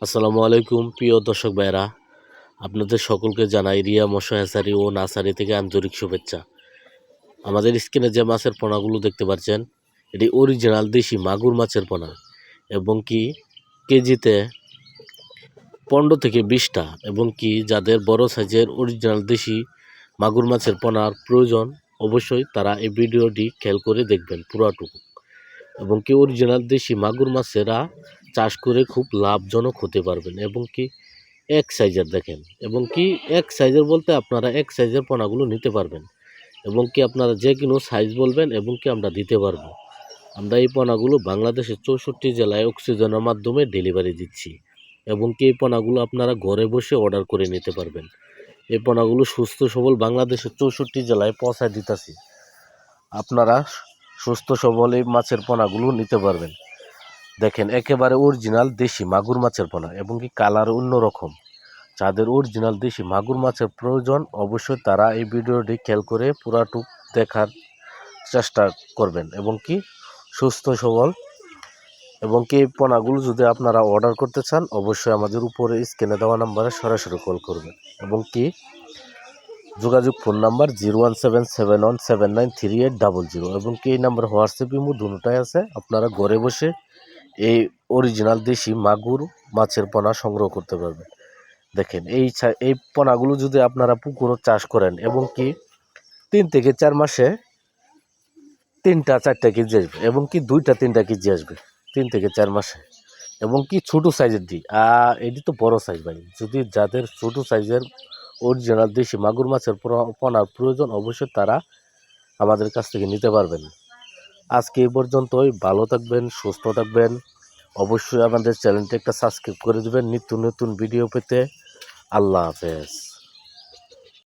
আসসালামু আলাইকুম প্রিয় দর্শক ভাইরা, আপনাদের সকলকে জানাই রিয়া মৎস্য হ্যাচারি ও নার্সারি থেকে আন্তরিক শুভেচ্ছা। আমাদের স্ক্রিনে যে মাছের পোনাগুলো দেখতে পাচ্ছেন, এটি অরিজিনাল দেশি মাগুর মাছের পোনা এবং কি কেজিতে 15 থেকে 20টা এবং কি যাদের বড় সাইজের অরিজিনাল দেশি মাগুর মাছের পোনার প্রয়োজন অবশ্যই তারা এই ভিডিওটি খেয়াল করে দেখবেন পুরাটুকু। এবং কি অরিজিনাল দেশি মাগুর মাছেরা চাষ করে খুব লাভজনক হতে পারবেন এবং কি এক সাইজের দেখেন এবং কি এক সাইজের বলতে আপনারা এক সাইজের পোনাগুলো নিতে পারবেন এবং কি আপনারা যে কোনো সাইজ বলবেন এবং কি আমরা দিতে পারবো। আমরা এই পোনাগুলো বাংলাদেশের 64 জেলায় অক্সিজেনের মাধ্যমে ডেলিভারি দিচ্ছি এবং কি এই পোনাগুলো আপনারা ঘরে বসে অর্ডার করে নিতে পারবেন। এই পোনাগুলো সুস্থ সবল বাংলাদেশের 64 জেলায় পৌঁছায় দিতেছি, আপনারা সুস্থ সবল এই মাছের পোনাগুলো নিতে পারবেন। দেখেন একেবারে অরিজিনাল দেশি মাগুর মাছের পোনা এবং কি কালার অন্যরকম। যাদের অরিজিনাল দেশি মাগুর মাছের প্রয়োজন অবশ্যই তারা এই ভিডিওটি খেয়াল করে পুরাটুক দেখার চেষ্টা করবেন এবং কি সুস্থ সবল এবং কি এই পোনাগুলো যদি আপনারা অর্ডার করতে চান অবশ্যই আমাদের উপরে স্ক্রিনে দেওয়া নাম্বারে সরাসরি কল করবেন এবং কি যোগাযোগ ফোন নাম্বার 01771793800 এবং কি এই নাম্বার হোয়াটসঅ্যাপ ইমো দুটোটাই আছে। আপনারা ঘরে বসে এই অরিজিনাল দেশি মাগুর মাছের পোনা সংগ্রহ করতে পারবেন। দেখেন এই পোনাগুলো যদি আপনারা পুকুরও চাষ করেন এবং কি 3 থেকে 4 মাসে 3-4টা কেজি আসবে এবং কি 2-3টা কেজি আসবে 3 থেকে 4 মাসে এবং কি ছোটো সাইজের দিই এটি তো বড় সাইজ ভাই। যদি যাদের ছোটো সাইজের অরিজিনাল দেশি মাগুর মাছের পোনার প্রয়োজন অবশ্যই তারা আমাদের কাছ থেকে নিতে পারবেন। আজকে এই পর্যন্তই, ভালো থাকবেন, সুস্থ থাকবেন। অবশ্যই আমাদের চ্যানেলটি একটা সাবস্ক্রাইব করে দেবেন নিত্য নতুন ভিডিও পেতে। আল্লাহ হাফেজ।